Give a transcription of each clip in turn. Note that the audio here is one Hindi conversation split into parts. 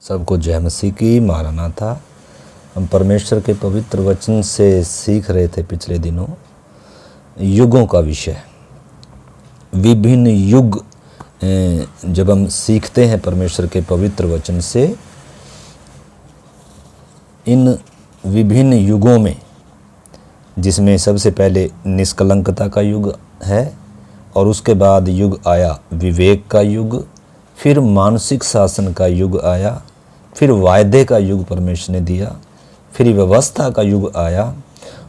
सबको जय मसीह की। माराना था। हम परमेश्वर के पवित्र वचन से सीख रहे थे पिछले दिनों युगों का विषय। विभिन्न युग जब हम सीखते हैं परमेश्वर के पवित्र वचन से, इन विभिन्न युगों में जिसमें सबसे पहले निष्कलंकता का युग है और उसके बाद युग आया विवेक का युग, फिर मानसिक शासन का युग आया, फिर वायदे का युग परमेश्वर ने दिया, फिर व्यवस्था का युग आया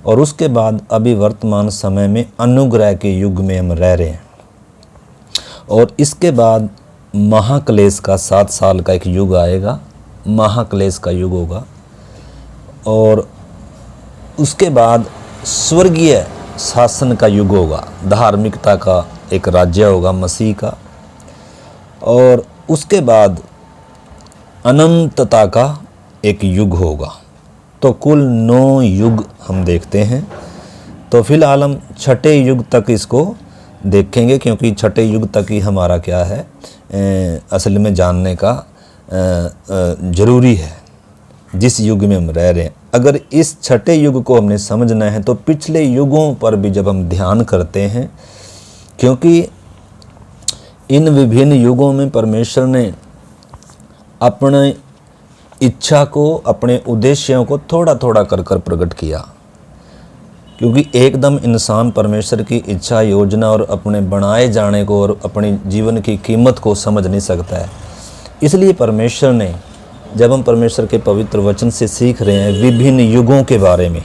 और उसके बाद अभी वर्तमान समय में अनुग्रह के युग में हम रह रहे हैं। और इसके बाद महाक्लेश का 7 साल का एक युग आएगा, महाक्लेश का युग होगा। और उसके बाद स्वर्गीय शासन का युग होगा, धार्मिकता का एक राज्य होगा मसीह का। और उसके बाद अनंतता का एक युग होगा। तो कुल 9 युग हम देखते हैं। तो फिलहाल हम छठे युग तक इसको देखेंगे, क्योंकि छठे युग तक ही हमारा क्या है असल में जानने का ज़रूरी है, जिस युग में हम रह रहे हैं। अगर इस छठे युग को हमने समझना है तो पिछले युगों पर भी जब हम ध्यान करते हैं, क्योंकि इन विभिन्न युगों में परमेश्वर ने अपने इच्छा को, अपने उद्देश्यों को थोड़ा थोड़ा कर कर प्रकट किया। क्योंकि एकदम इंसान परमेश्वर की इच्छा, योजना और अपने बनाए जाने को और अपनी जीवन की कीमत को समझ नहीं सकता है। इसलिए परमेश्वर ने, जब हम परमेश्वर के पवित्र वचन से सीख रहे हैं विभिन्न युगों के बारे में,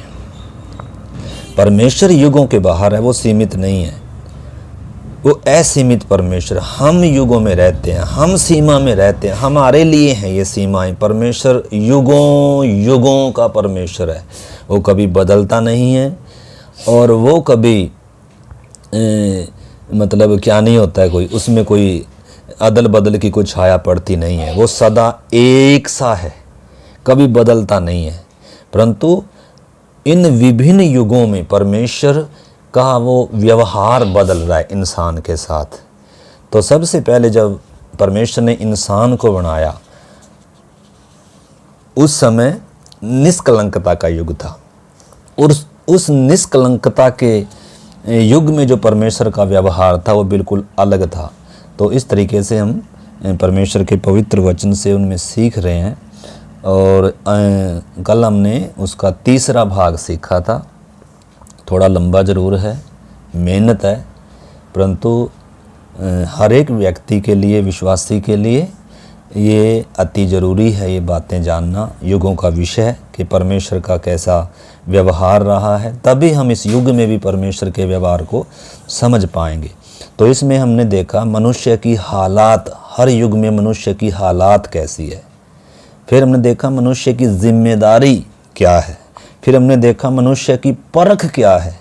परमेश्वर युगों के बाहर है, वो सीमित नहीं है, वो असीमित परमेश्वर। हम युगों में रहते हैं, हम सीमा में रहते हैं, हमारे लिए हैं ये सीमाएं। परमेश्वर युगों युगों का परमेश्वर है, वो कभी बदलता नहीं है और वो कभी मतलब क्या नहीं होता है, कोई उसमें कोई अदल बदल की कोई छाया पड़ती नहीं है। वो सदा एक सा है, कभी बदलता नहीं है। परंतु इन विभिन्न युगों में परमेश्वर का वो व्यवहार बदल रहा है इंसान के साथ। तो सबसे पहले जब परमेश्वर ने इंसान को बनाया, उस समय निष्कलंकता का युग था और उस निष्कलंकता के युग में जो परमेश्वर का व्यवहार था वो बिल्कुल अलग था। तो इस तरीके से हम परमेश्वर के पवित्र वचन से उनमें सीख रहे हैं। और कल हमने उसका तीसरा भाग सीखा था। थोड़ा लंबा ज़रूर है, मेहनत है, परंतु हर एक व्यक्ति के लिए, विश्वासी के लिए ये अति ज़रूरी है ये बातें जानना, युगों का विषय कि परमेश्वर का कैसा व्यवहार रहा है। तभी हम इस युग में भी परमेश्वर के व्यवहार को समझ पाएंगे। तो इसमें हमने देखा मनुष्य की हालात, हर युग में मनुष्य की हालात कैसी है। फिर हमने देखा मनुष्य की जिम्मेदारी क्या है। फिर हमने देखा मनुष्य की परख क्या है।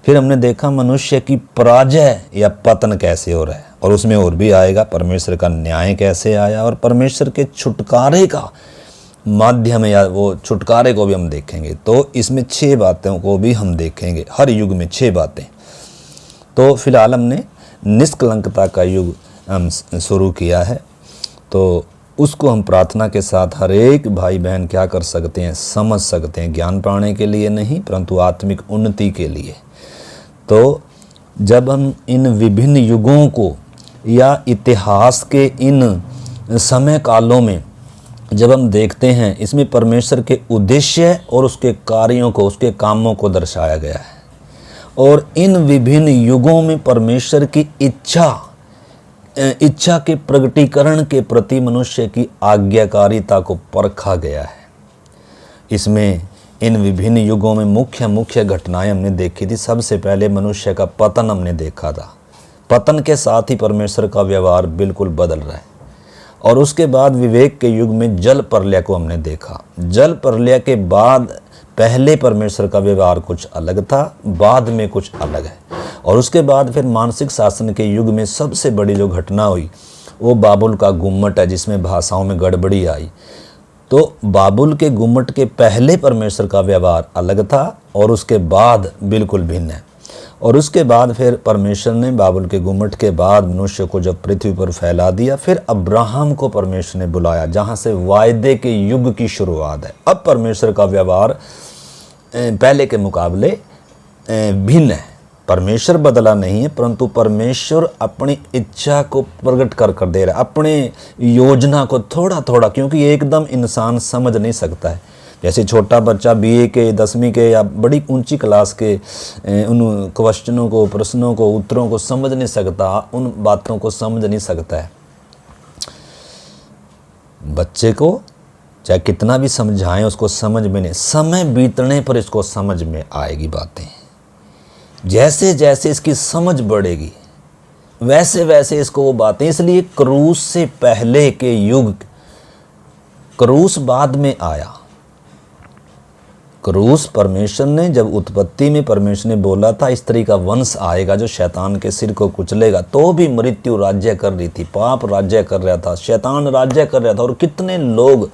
फिर हमने देखा मनुष्य की पराजय या पतन कैसे हो रहा है। और उसमें और भी आएगा परमेश्वर का न्याय कैसे आया और परमेश्वर के छुटकारे का माध्यम या वो छुटकारे को भी हम देखेंगे। तो इसमें 6 बातों को भी हम देखेंगे, हर युग में 6 बातें। तो फिलहाल हमने निष्कलंकता का युग हम शुरू किया है। तो उसको हम प्रार्थना के साथ हर एक भाई बहन क्या कर सकते हैं, समझ सकते हैं, ज्ञान पाने के लिए नहीं परंतु आत्मिक उन्नति के लिए। तो जब हम इन विभिन्न युगों को या इतिहास के इन समय कालों में जब हम देखते हैं, इसमें परमेश्वर के उद्देश्य और उसके कार्यों को, उसके कामों को दर्शाया गया है। और इन विभिन्न युगों में परमेश्वर की इच्छा के प्रगटीकरण के प्रति मनुष्य की आज्ञाकारिता को परखा गया है। इसमें इन विभिन्न युगों में मुख्य घटनाएं हमने देखी थी। सबसे पहले मनुष्य का पतन हमने देखा था। पतन के साथ ही परमेश्वर का व्यवहार बिल्कुल बदल रहा है। और उसके बाद विवेक के युग में जल प्रलय को हमने देखा। जल प्रलय के बाद पहले परमेश्वर का व्यवहार कुछ अलग था, बाद में कुछ अलग है। और उसके बाद फिर मानसिक शासन के युग में सबसे बड़ी जो घटना हुई वो बाबुल का गुम्मट है, जिसमें भाषाओं में गड़बड़ी आई। तो बाबुल के गुम्मट के पहले परमेश्वर का व्यवहार अलग था और उसके बाद बिल्कुल भिन्न है। और उसके बाद फिर परमेश्वर ने बाबुल के गुम्मट के बाद मनुष्य को जब पृथ्वी पर फैला दिया, फिर अब्राहम को परमेश्वर ने बुलाया, जहाँ से वायदे के युग की शुरुआत है। अब परमेश्वर का व्यवहार पहले के मुकाबले भिन्न है। परमेश्वर बदला नहीं है, परंतु परमेश्वर अपनी इच्छा को प्रकट कर दे रहा है, अपने योजना को थोड़ा थोड़ा, क्योंकि एकदम इंसान समझ नहीं सकता है। जैसे छोटा बच्चा बीए के, 10वीं के या बड़ी ऊंची क्लास के उन क्वेश्चनों को, प्रश्नों को, उत्तरों को समझ नहीं सकता, उन बातों को समझ नहीं सकता है। बच्चे को चाहे कितना भी समझाएं, उसको समझ में नहीं, समय बीतने पर इसको समझ में आएगी बातें। जैसे जैसे इसकी समझ बढ़ेगी वैसे वैसे इसको वो बातें, इसलिए क्रूस से पहले के युग, क्रूस बाद में आया। क्रूस परमेश्वर ने जब उत्पत्ति में परमेश्वर ने बोला था इस तरह का वंश आएगा जो शैतान के सिर को कुचलेगा, तो भी मृत्यु राज्य कर रही थी, पाप राज्य कर रहा था, शैतान राज्य कर रहा था, और कितने लोग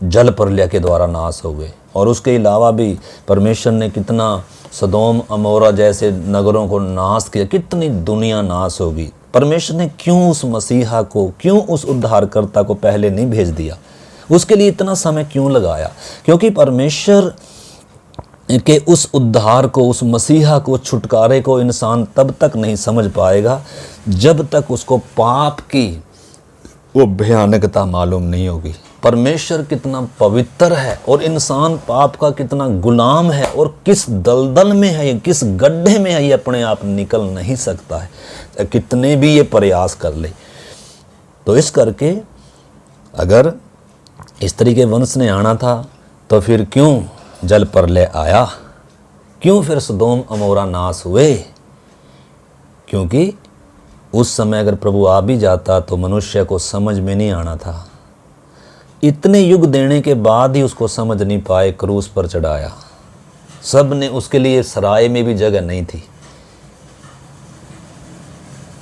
जल प्रलय के द्वारा नाश हो गए। और उसके अलावा भी परमेश्वर ने कितना सदोम अमोरा जैसे नगरों को नाश किया, कितनी दुनिया नाश होगी। परमेश्वर ने क्यों उस मसीहा को, क्यों उस उद्धारकर्ता को पहले नहीं भेज दिया? उसके लिए इतना समय क्यों लगाया? क्योंकि परमेश्वर के उस उद्धार को, उस मसीहा को, छुटकारे को इंसान तब तक नहीं समझ पाएगा जब तक उसको पाप की वो भयानकता मालूम नहीं होगी। परमेश्वर कितना पवित्र है और इंसान पाप का कितना गुलाम है, और किस दलदल में है, किस गड्ढे में है, ये अपने आप निकल नहीं सकता है, कितने भी ये प्रयास कर ले। तो इस करके अगर इस तरीके वंश ने आना था तो फिर क्यों जल प्रलय आया? क्यों फिर सदोम अमोरा नाश हुए? क्योंकि उस समय अगर प्रभु आ भी जाता तो मनुष्य को समझ में नहीं आना था। इतने युग देने के बाद ही उसको समझ नहीं पाए, क्रूस पर चढ़ाया। सब ने उसके लिए सराय में भी जगह नहीं थी,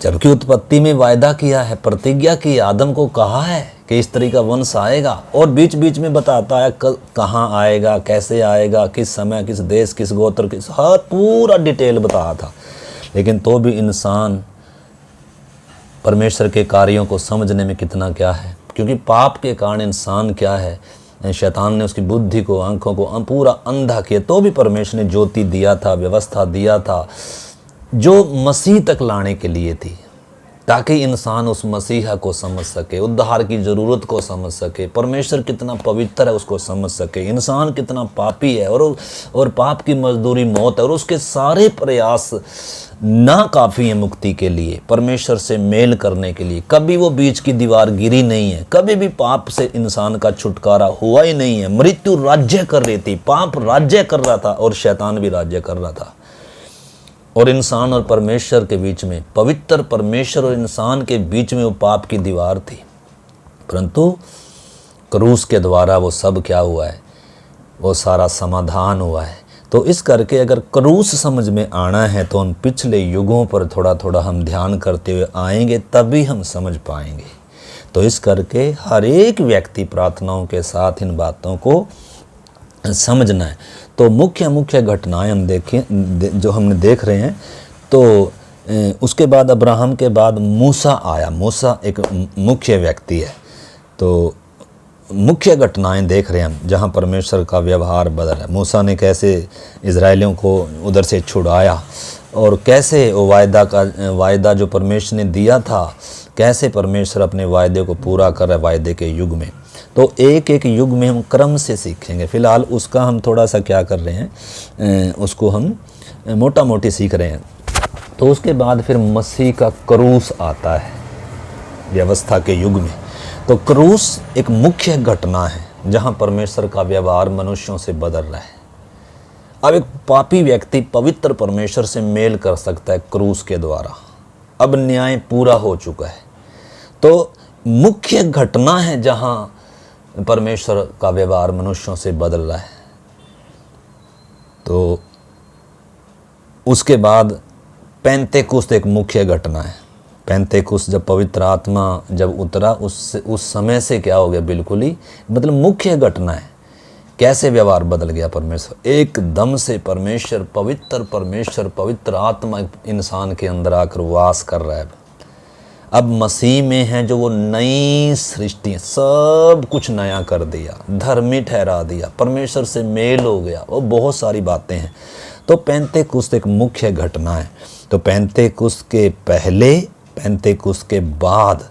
जबकि उत्पत्ति में वायदा किया है, प्रतिज्ञा की, आदम को कहा है कि इस तरह का वंश आएगा, और बीच बीच में बताता है कहाँ आएगा, कैसे आएगा, किस समय, किस देश, किस गोत्र, किस, हर पूरा डिटेल बताया था। लेकिन तो भी इंसान परमेश्वर के कार्यों को समझने में कितना क्या है, क्योंकि पाप के कारण इंसान क्या है, शैतान ने उसकी बुद्धि को, आंखों को पूरा अंधा किया। तो भी परमेश्वर ने ज्योति दिया था, व्यवस्था दिया था, जो मसीह तक लाने के लिए थी, ताकि इंसान उस मसीहा को समझ सके, उद्धार की ज़रूरत को समझ सके, परमेश्वर कितना पवित्र है उसको समझ सके, इंसान कितना पापी है और पाप की मजदूरी मौत है, और उसके सारे प्रयास ना काफ़ी है मुक्ति के लिए, परमेश्वर से मेल करने के लिए। कभी वो बीच की दीवार गिरी नहीं है, कभी भी पाप से इंसान का छुटकारा हुआ ही नहीं है। मृत्यु राज्य कर रही थी, पाप राज्य कर रहा था, और शैतान भी राज्य कर रहा था। और इंसान और परमेश्वर के बीच में, पवित्र परमेश्वर और इंसान के बीच में वो पाप की दीवार थी। परंतु क्रूस के द्वारा वो सब क्या हुआ है, वो सारा समाधान हुआ है। तो इस करके अगर क्रूस समझ में आना है तो उन पिछले युगों पर थोड़ा थोड़ा हम ध्यान करते हुए आएंगे, तभी हम समझ पाएंगे। तो इस करके हर एक व्यक्ति प्रार्थनाओं के साथ इन बातों को समझना है। तो मुख्य मुख्य घटनाएं हम देखें, जो हमने देख रहे हैं। तो उसके बाद अब्राहम के बाद मूसा आया। मूसा एक मुख्य व्यक्ति है। तो मुख्य घटनाएं देख रहे हैं हम, जहां परमेश्वर का व्यवहार बदल है। मूसा ने कैसे इजराइलियों को उधर से छुड़ाया, और कैसे वो वायदा जो परमेश्वर ने दिया था, कैसे परमेश्वर अपने वायदे को पूरा कर रहा है वायदे के युग में। तो एक एक युग में हम क्रम से सीखेंगे। फिलहाल उसका हम थोड़ा सा क्या कर रहे हैं, उसको हम मोटा मोटी सीख रहे हैं। तो उसके बाद फिर मसीह का क्रूस आता है व्यवस्था के युग में। तो क्रूस एक मुख्य घटना है जहां परमेश्वर का व्यवहार मनुष्यों से बदल रहा है। अब एक पापी व्यक्ति पवित्र परमेश्वर से मेल कर सकता है क्रूस के द्वारा। अब न्याय पूरा हो चुका है। तो मुख्य घटना है जहां परमेश्वर का व्यवहार मनुष्यों से बदल रहा है। तो उसके बाद पेंतेकुस्त एक मुख्य घटना है। पेंतेकुस्त जब पवित्र आत्मा जब उतरा, उस समय से क्या हो गया, बिल्कुल ही मतलब मुख्य घटना है कैसे व्यवहार बदल गया परमेश्वर, एकदम से परमेश्वर पवित्र आत्मा इंसान के अंदर आकर वास कर रहा है। अब मसीह में है जो वो नई सृष्टि, सब कुछ नया कर दिया, धर्मी ठहरा दिया, परमेश्वर से मेल हो गया, वो बहुत सारी बातें हैं। तो पेंतेकुस्त एक मुख्य घटना है। तो पेंतेकुस्त के पहले, पेंतेकुस्त के बाद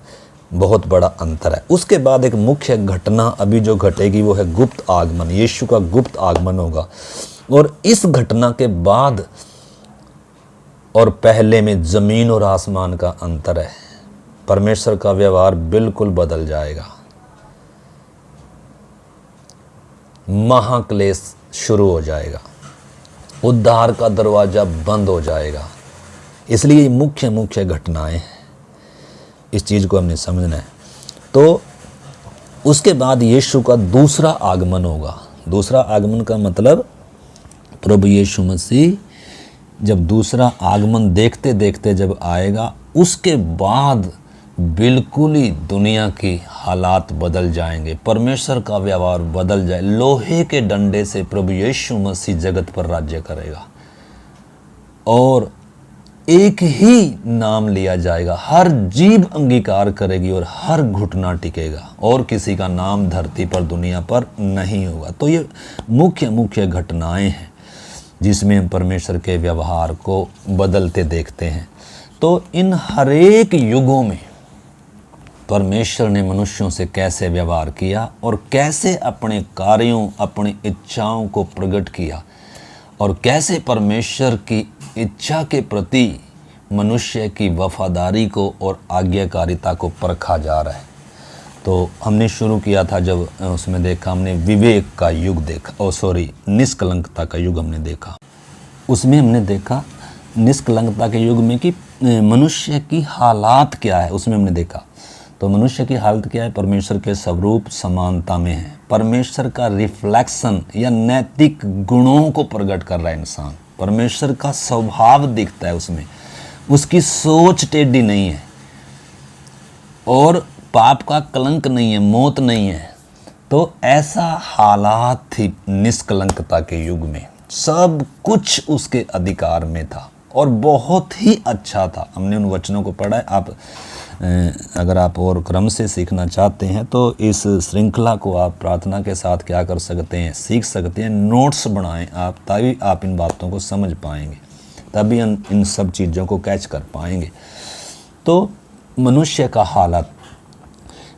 बहुत बड़ा अंतर है। उसके बाद एक मुख्य घटना अभी जो घटेगी वो है गुप्त आगमन, यीशु का गुप्त आगमन होगा। और इस घटना के बाद और पहले में ज़मीन और आसमान का अंतर है। परमेश्वर का व्यवहार बिल्कुल बदल जाएगा, महाक्लेश शुरू हो जाएगा, उद्धार का दरवाज़ा बंद हो जाएगा। इसलिए मुख्य मुख्य घटनाएं हैं, इस चीज़ को हमने समझना है। तो उसके बाद यीशु का दूसरा आगमन होगा। दूसरा आगमन का मतलब प्रभु यीशु मसीह जब दूसरा आगमन देखते देखते जब आएगा, उसके बाद बिल्कुल ही दुनिया की हालात बदल जाएंगे, परमेश्वर का व्यवहार बदल जाए। लोहे के डंडे से प्रभु यीशु मसीह जगत पर राज्य करेगा और एक ही नाम लिया जाएगा, हर जीभ अंगीकार करेगी और हर घुटना टिकेगा, और किसी का नाम धरती पर दुनिया पर नहीं होगा। तो ये मुख्य मुख्य घटनाएं हैं जिसमें हम परमेश्वर के व्यवहार को बदलते देखते हैं। तो इन हरेक युगों में परमेश्वर ने मनुष्यों से कैसे व्यवहार किया और कैसे अपने कार्यों, अपनी इच्छाओं को प्रकट किया, और कैसे परमेश्वर की इच्छा के प्रति मनुष्य की वफादारी को और आज्ञाकारिता को परखा जा रहा है। तो हमने शुरू किया था जब उसमें देखा, हमने विवेक का युग देखा, निष्कलंकता का युग हमने देखा। उसमें हमने देखा निष्कलंकता के युग में कि मनुष्य की हालात क्या है, उसमें हमने देखा। तो मनुष्य की हालत क्या है, परमेश्वर के स्वरूप समानता में है, परमेश्वर का रिफ्लेक्शन या नैतिक गुणों को प्रकट कर रहा है इंसान, परमेश्वर का स्वभाव दिखता है उसमें, उसकी सोच टेढ़ी नहीं है और पाप का कलंक नहीं है, मौत नहीं है। तो ऐसा हालात थी निष्कलंकता के युग में, सब कुछ उसके अधिकार में था और बहुत ही अच्छा था। हमने उन वचनों को पढ़ा है। आप अगर आप और क्रम से सीखना चाहते हैं तो इस श्रृंखला को आप प्रार्थना के साथ क्या कर सकते हैं, सीख सकते हैं, नोट्स बनाएं आप, तभी आप इन बातों को समझ पाएंगे, तभी इन सब चीज़ों को कैच कर पाएंगे। तो मनुष्य का हालत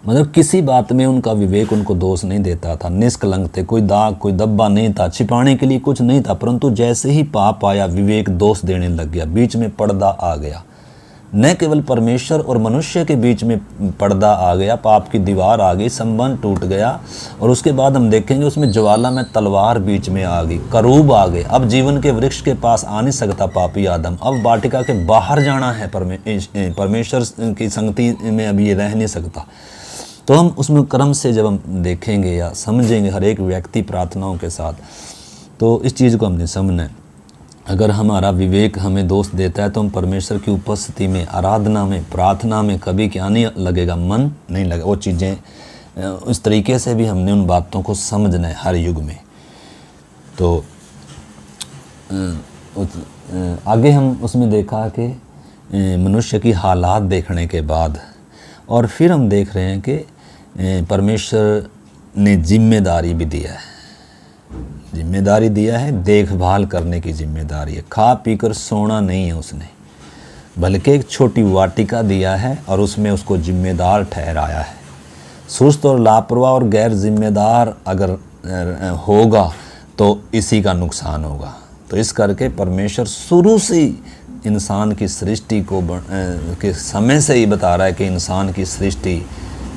मतलब किसी बात में उनका विवेक उनको दोष नहीं देता था, निष्कलंक थे, कोई दाग कोई धब्बा नहीं था, छिपाने के लिए कुछ नहीं था। परंतु जैसे ही पाप आया विवेक दोष देने लग गया, बीच में पर्दा आ गया। न केवल परमेश्वर और मनुष्य के बीच में पर्दा आ गया, पाप की दीवार आ गई, संबंध टूट गया। और उसके बाद हम देखेंगे उसमें ज्वाला में तलवार बीच में आ गई, करूब आ गए। अब जीवन के वृक्ष के पास आ नहीं सकता पापी आदम, अब वाटिका के बाहर जाना है, परमेश्वर की संगति में अब ये रह नहीं सकता। तो हम उसमें क्रम से जब हम देखेंगे या समझेंगे हर एक व्यक्ति प्रार्थनाओं के साथ, तो इस चीज़ को हमने समझना है। अगर हमारा विवेक हमें दोष देता है तो हम परमेश्वर की उपस्थिति में, आराधना में, प्रार्थना में कभी क्या नहीं लगेगा, मन नहीं लगेगा। वो चीज़ें उस तरीके से भी हमने उन बातों को समझना है हर युग में। तो आगे हम उसमें देखा कि मनुष्य की हालात देखने के बाद और फिर हम देख रहे हैं कि परमेश्वर ने जिम्मेदारी भी दिया है, जिम्मेदारी दिया है, देखभाल करने की जिम्मेदारी है। खा पीकर सोना नहीं है उसने, बल्कि एक छोटी वाटिका दिया है और उसमें उसको जिम्मेदार ठहराया है। सुस्त और लापरवाह और गैर जिम्मेदार अगर होगा तो इसी का नुकसान होगा। तो इस करके परमेश्वर शुरू से ही इंसान की सृष्टि को के समय से ही बता रहा है कि इंसान की सृष्टि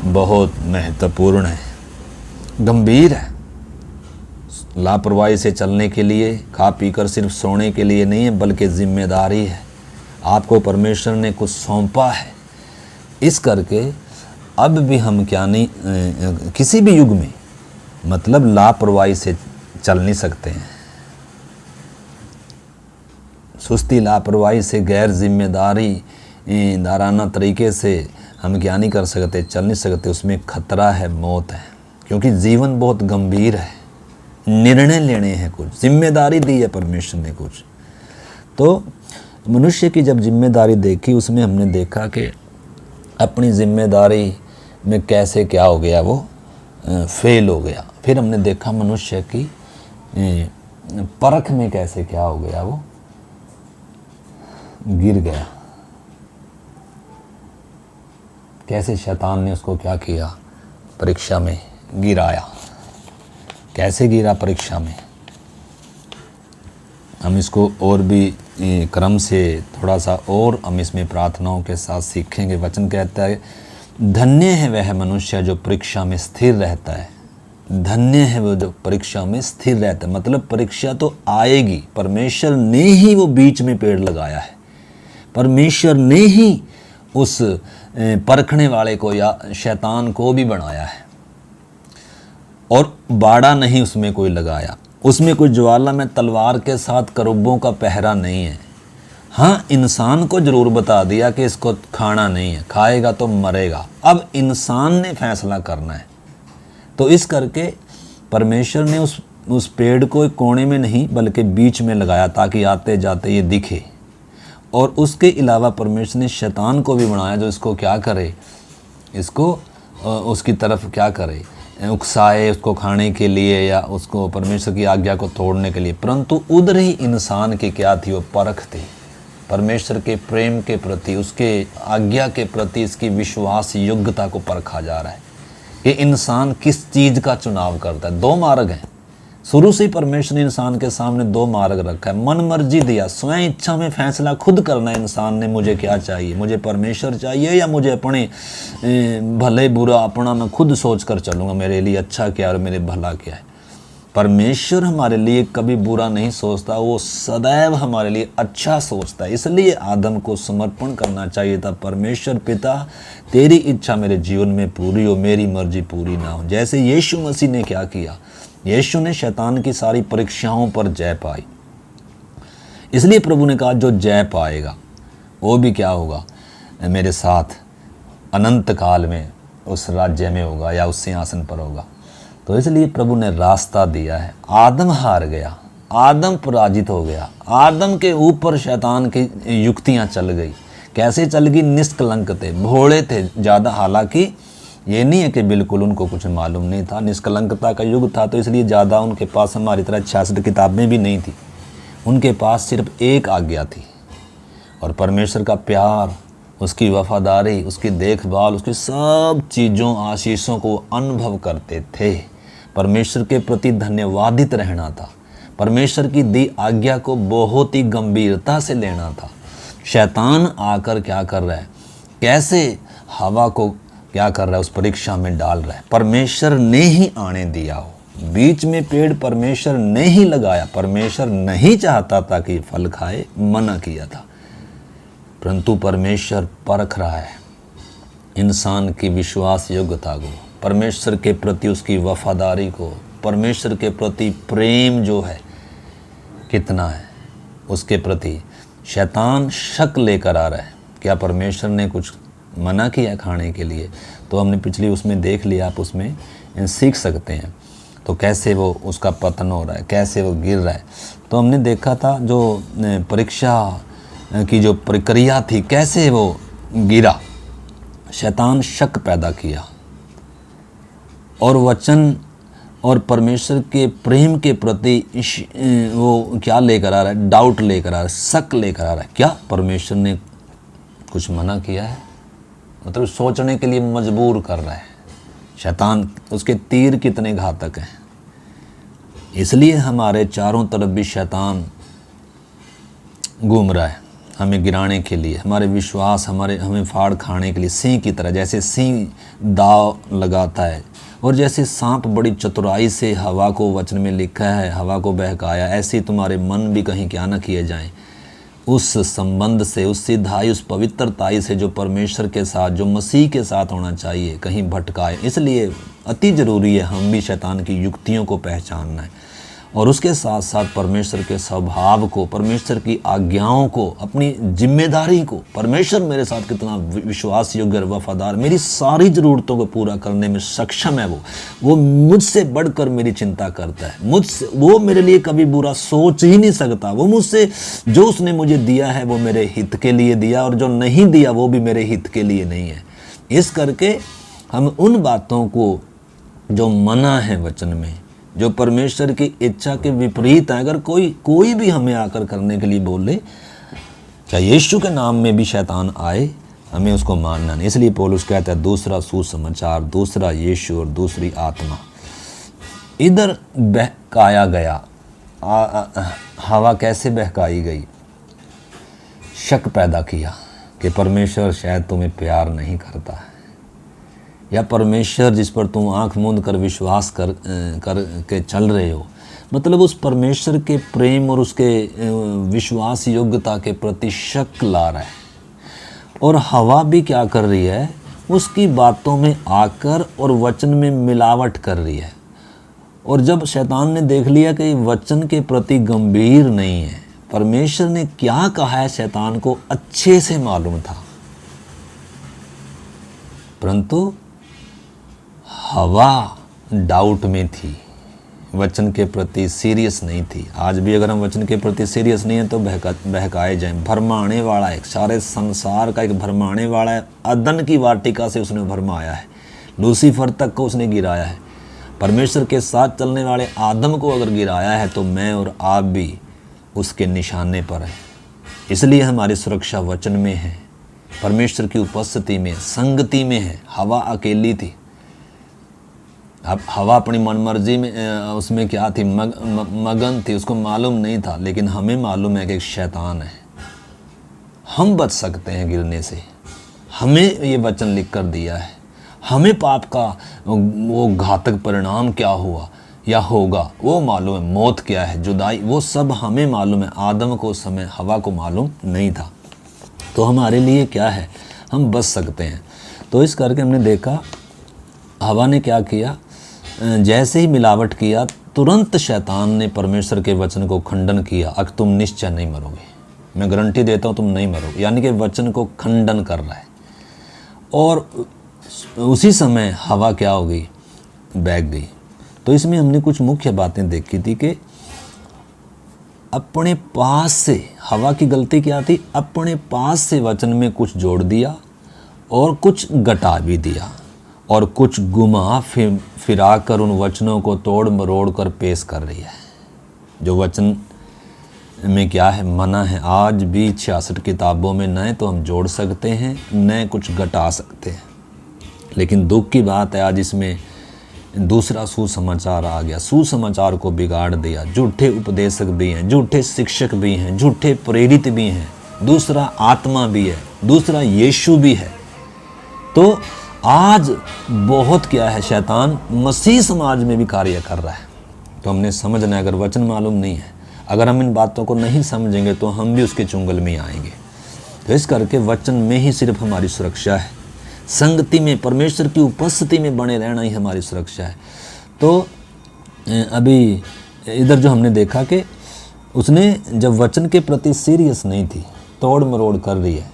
बहुत महत्वपूर्ण है, गंभीर है। लापरवाही से चलने के लिए, खा पीकर सिर्फ सोने के लिए नहीं है, बल्कि जिम्मेदारी है। आपको परमेश्वर ने कुछ सौंपा है। इस करके अब भी हम क्या नहीं, किसी भी युग में मतलब लापरवाही से चल नहीं सकते हैं। सुस्ती लापरवाही से, गैर जिम्मेदारी दाराना तरीके से हम क्या नहीं कर सकते, चल नहीं सकते। उसमें खतरा है, मौत है, क्योंकि जीवन बहुत गंभीर है। निर्णय लेने हैं, कुछ जिम्मेदारी दी है परमेश्वर ने कुछ। तो मनुष्य की जब जिम्मेदारी देखी, उसमें हमने देखा कि अपनी जिम्मेदारी में कैसे क्या हो गया, वो फेल हो गया। फिर हमने देखा मनुष्य की परख में कैसे क्या हो गया, वो गिर गया। कैसे शैतान ने उसको क्या किया, परीक्षा में गिराया। कैसे गिरा परीक्षा में, हम इसको और भी क्रम से थोड़ा सा और हम इसमें प्रार्थनाओं के साथ सीखेंगे। वचन कहता है, धन्य है वह मनुष्य जो परीक्षा में स्थिर रहता है। धन्य है वो जो परीक्षा में स्थिर रहता है, मतलब परीक्षा तो आएगी, परमेश्वर ने ही वो बीच में पेड़ लगाया है, परमेश्वर ने ही उस परखने वाले को या शैतान को भी बनाया है, और बाड़ा नहीं उसमें कोई लगाया, उसमें कोई ज्वाला में तलवार के साथ करूबों का पहरा नहीं है। हाँ, इंसान को जरूर बता दिया कि इसको खाना नहीं है, खाएगा तो मरेगा। अब इंसान ने फैसला करना है। तो इस करके परमेश्वर ने उस पेड़ को एक कोने में नहीं बल्कि बीच में लगाया, ताकि आते जाते ये दिखे। और उसके अलावा परमेश्वर ने शैतान को भी बनाया, जो इसको क्या करे, इसको उसकी तरफ क्या करे, उकसाए उसको खाने के लिए या उसको परमेश्वर की आज्ञा को तोड़ने के लिए। परंतु उधर ही इंसान की क्या थी, वो परख थी, परमेश्वर के प्रेम के प्रति, उसके आज्ञा के प्रति इसकी विश्वास योग्यता को परखा जा रहा है कि इंसान किस चीज़ का चुनाव करता है। दो मार्ग हैं, शुरू से ही परमेश्वर ने इंसान के सामने दो मार्ग रखा है। मन मर्जी दिया, स्वयं इच्छा में फैसला खुद करना है इंसान ने, मुझे क्या चाहिए, मुझे परमेश्वर चाहिए या मुझे अपने भले बुरा अपना मैं खुद सोच कर चलूँगा, मेरे लिए अच्छा क्या और मेरे भला क्या है। परमेश्वर हमारे लिए कभी बुरा नहीं सोचता, वो सदैव हमारे लिए अच्छा सोचता है। इसलिए आदम को समर्पण करना चाहिए था, परमेश्वर पिता तेरी इच्छा मेरे जीवन में पूरी हो, मेरी मर्जी पूरी ना हो। जैसे यीशु मसीह ने क्या किया, यीशु ने शैतान की सारी परीक्षाओं पर जय पाई। इसलिए प्रभु ने कहा जो जय पाएगा वो भी क्या होगा, मेरे साथ अनंत काल में उस राज्य में होगा या उस सिंहासन पर होगा। तो इसलिए प्रभु ने रास्ता दिया है। आदम हार गया, आदम पराजित हो गया, आदम के ऊपर शैतान की युक्तियां चल गई। कैसे चल गई, निष्कलंक थे, भोले थे ज़्यादा। हालांकि ये नहीं है कि बिल्कुल उनको कुछ मालूम नहीं था, निष्कलंकता का युग था, तो इसलिए ज़्यादा उनके पास हमारी तरह 66 किताबें भी नहीं थी। उनके पास सिर्फ एक आज्ञा थी, और परमेश्वर का प्यार, उसकी वफादारी, उसकी देखभाल, उसकी सब चीज़ों आशीषों को अनुभव करते थे। परमेश्वर के प्रति धन्यवादित रहना था, परमेश्वर की दी आज्ञा को बहुत ही गंभीरता से लेना था। शैतान आकर क्या कर रहा है, कैसे हवा को क्या कर रहा है, उस परीक्षा में डाल रहा है। परमेश्वर ने ही आने दिया हो, बीच में पेड़ परमेश्वर ने ही लगाया। परमेश्वर नहीं चाहता था कि फल खाए, मना किया था, परंतु परमेश्वर परख रहा है इंसान की विश्वास योग्यता को, परमेश्वर के प्रति उसकी वफादारी को, परमेश्वर के प्रति प्रेम जो है कितना है उसके प्रति। शैतान शक लेकर आ रहा है, क्या परमेश्वर ने कुछ मना किया खाने के लिए? तो हमने पिछली उसमें देख लिया, आप उसमें सीख सकते हैं। तो कैसे वो उसका पतन हो रहा है, कैसे वो गिर रहा है। तो हमने देखा था जो परीक्षा की जो प्रक्रिया थी, कैसे वो गिरा। शैतान शक पैदा किया और वचन और परमेश्वर के प्रेम के प्रति वो क्या लेकर आ रहा है, डाउट लेकर आ रहा है, शक लेकर आ रहा है। क्या परमेश्वर ने कुछ मना किया है? मतलब सोचने के लिए मजबूर कर रहा है। शैतान, उसके तीर कितने घातक हैं। इसलिए हमारे चारों तरफ भी शैतान घूम रहा है, हमें गिराने के लिए, हमारे विश्वास, हमें फाड़ खाने के लिए। सिंह की तरह, जैसे सिंह दाव लगाता है और जैसे सांप बड़ी चतुराई से हवा को, वचन में लिखा है, हवा को बहकाया, ऐसे तुम्हारे मन भी कहीं क्या न किए जाएं। उस संबंध से, उस सिद्धाई, उस पवित्रताई से जो परमेश्वर के साथ, जो मसीह के साथ होना चाहिए, कहीं भटकाए। इसलिए अति ज़रूरी है हम भी शैतान की युक्तियों को पहचानना है और उसके साथ साथ परमेश्वर के स्वभाव को, परमेश्वर की आज्ञाओं को, अपनी जिम्मेदारी को, परमेश्वर मेरे साथ कितना विश्वास योग्य और वफादार, मेरी सारी ज़रूरतों को पूरा करने में सक्षम है। वो मुझसे बढ़कर मेरी चिंता करता है, मुझसे, वो मेरे लिए कभी बुरा सोच ही नहीं सकता। वो मुझसे, जो उसने मुझे दिया है वो मेरे हित के लिए दिया, और जो नहीं दिया वो भी मेरे हित के लिए नहीं है। इस करके हम उन बातों को जो मना है वचन में, जो परमेश्वर की इच्छा के विपरीत है, अगर कोई भी हमें आकर करने के लिए बोले, चाहे यीशु के नाम में भी शैतान आए, हमें उसको मानना नहीं। इसलिए पौलुस कहता है दूसरा सुसमाचार, दूसरा यीशु और दूसरी आत्मा। इधर बहकाया गया, हवा कैसे बहकाई गई? शक पैदा किया कि परमेश्वर शायद तुम्हें प्यार नहीं करता है, या परमेश्वर जिस पर तुम आंख मूंद कर विश्वास कर के चल रहे हो, मतलब उस परमेश्वर के प्रेम और उसके विश्वास योग्यता के प्रति शक ला रहा है। और हवा भी क्या कर रही है? उसकी बातों में आकर और वचन में मिलावट कर रही है। और जब शैतान ने देख लिया कि वचन के प्रति गंभीर नहीं है, परमेश्वर ने क्या कहा है शैतान को अच्छे से मालूम था, परंतु हवा डाउट में थी, वचन के प्रति सीरियस नहीं थी। आज भी अगर हम वचन के प्रति सीरियस नहीं है तो बहकाए जाएं। भरमाने वाला है, सारे संसार का एक भरमाने वाला है। अदन की वाटिका से उसने भरमाया है, लूसीफर तक को उसने गिराया है। परमेश्वर के साथ चलने वाले आदम को अगर गिराया है तो मैं और आप भी उसके निशाने पर हैं। इसलिए हमारी सुरक्षा वचन में है, परमेश्वर की उपस्थिति में, संगति में है। हवा अकेली थी, अब हवा अपनी मनमर्जी में उसमें क्या थी, मगन थी, उसको मालूम नहीं था। लेकिन हमें मालूम है कि एक शैतान है, हम बच सकते हैं गिरने से। हमें ये वचन लिख कर दिया है, हमें पाप का वो घातक परिणाम क्या हुआ या होगा वो मालूम है, मौत क्या है, जुदाई, वो सब हमें मालूम है। आदम को उस समय हवा को मालूम नहीं था। तो हमारे लिए क्या है, हम बच सकते हैं। तो इस करके हमने देखा हवा ने क्या किया, जैसे ही मिलावट किया तुरंत शैतान ने परमेश्वर के वचन को खंडन किया। अब तुम निश्चय नहीं मरोगे, मैं गारंटी देता हूँ तुम नहीं मरोगे, यानी कि वचन को खंडन कर रहा है। और उसी समय हवा क्या हो गई, बैग गई। तो इसमें हमने कुछ मुख्य बातें देखी थी कि अपने पास से, हवा की गलती क्या थी, अपने पास से वचन में कुछ जोड़ दिया और कुछ घटा भी दिया, और कुछ घुमा फिरा कर उन वचनों को तोड़ मरोड़ कर पेश कर रही है। जो वचन में क्या है, मना है। आज भी 66 किताबों में न तो हम जोड़ सकते हैं न कुछ घटा सकते हैं। लेकिन दुख की बात है आज इसमें दूसरा सुसमाचार आ गया, सुसमाचार को बिगाड़ दिया। झूठे उपदेशक भी हैं, झूठे शिक्षक भी हैं, झूठे प्रेरित भी हैं, दूसरा आत्मा भी है, दूसरा यीशु भी है। तो आज बहुत क्या है, शैतान मसीह समाज में भी कार्य कर रहा है। तो हमने समझना है, अगर वचन मालूम नहीं है, अगर हम इन बातों को नहीं समझेंगे तो हम भी उसके चुंगल में आएंगे। तो इस करके वचन में ही सिर्फ हमारी सुरक्षा है, संगति में, परमेश्वर की उपस्थिति में बने रहना ही हमारी सुरक्षा है। तो अभी इधर जो हमने देखा कि उसने जब वचन के प्रति सीरियस नहीं थी, तोड़ मरोड़ कर रही है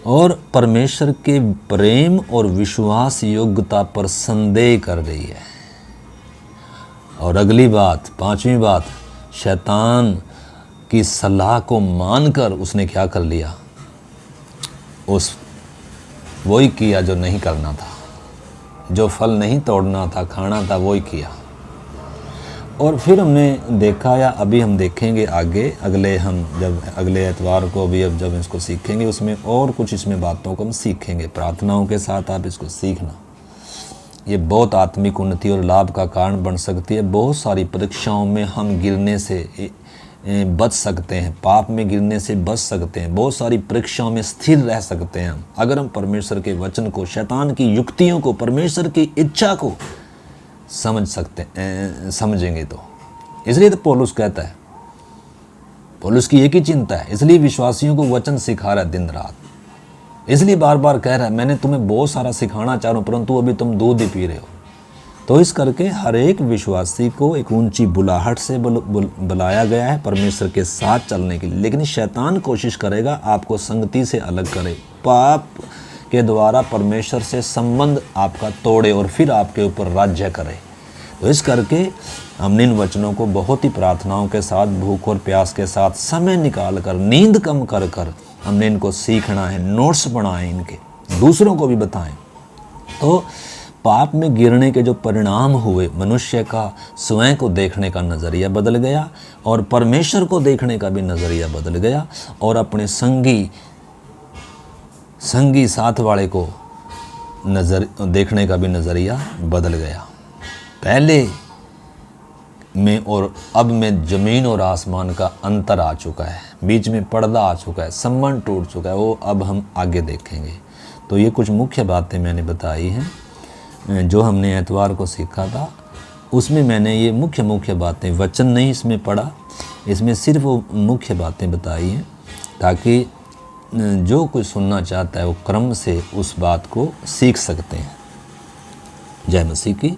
और परमेश्वर के प्रेम और विश्वास योग्यता पर संदेह कर रही है। और अगली बात, पांचवी बात, शैतान की सलाह को मानकर उसने क्या कर लिया, वही किया जो नहीं करना था, जो फल नहीं तोड़ना था, खाना था, वही किया। और फिर हमने देखा, या अभी हम देखेंगे आगे, अगले एतवार को भी अब जब इसको सीखेंगे उसमें और कुछ इसमें बातों को हम सीखेंगे। प्रार्थनाओं के साथ आप इसको सीखना, ये बहुत आत्मिक उन्नति और लाभ का कारण बन सकती है। बहुत सारी परीक्षाओं में हम गिरने से बच सकते हैं, पाप में गिरने से बच सकते हैं, बहुत सारी परीक्षाओं में स्थिर रह सकते हैं हम, अगर हम परमेश्वर के वचन को, शैतान की युक्तियों को, परमेश्वर की इच्छा को समझेंगे तो। इसलिए तो पौलुस कहता है, पौलुस की एक ही चिंता है, इसलिए विश्वासियों को वचन सिखा रहा है दिन रात, इसलिए बार बार कह रहा है मैंने तुम्हें बहुत सारा सिखाना चाह रहा हूँ परंतु अभी तुम दूध ही पी रहे हो। तो इस करके हर एक विश्वासी को एक ऊंची बुलाहट से बुलाया गया है परमेश्वर के साथ चलने के लिए। लेकिन शैतान कोशिश करेगा आपको संगति से अलग करे, पाप के द्वारा परमेश्वर से संबंध आपका तोड़े और फिर आपके ऊपर राज्य करे। तो इस करके हमने इन वचनों को बहुत ही प्रार्थनाओं के साथ, भूख और प्यास के साथ, समय निकाल कर, नींद कम कर कर हमने इनको सीखना है, नोट्स बनाएं इनके, दूसरों को भी बताएं। तो पाप में गिरने के जो परिणाम हुए, मनुष्य का स्वयं को देखने का नज़रिया बदल गया और परमेश्वर को देखने का भी नज़रिया बदल गया और अपने संगी साथ वाले को देखने का भी नज़रिया बदल गया। पहले में और अब में ज़मीन और आसमान का अंतर आ चुका है, बीच में पर्दा आ चुका है, संबंध टूट चुका है, वो अब हम आगे देखेंगे। तो ये कुछ मुख्य बातें मैंने बताई हैं जो हमने एतवार को सीखा था। उसमें मैंने ये मुख्य बातें, वचन नहीं इसमें पढ़ा, इसमें सिर्फ वो मुख्य बातें बताई हैं ताकि जो कोई सुनना चाहता है वो क्रम से उस बात को सीख सकते हैं। जय मसीह की।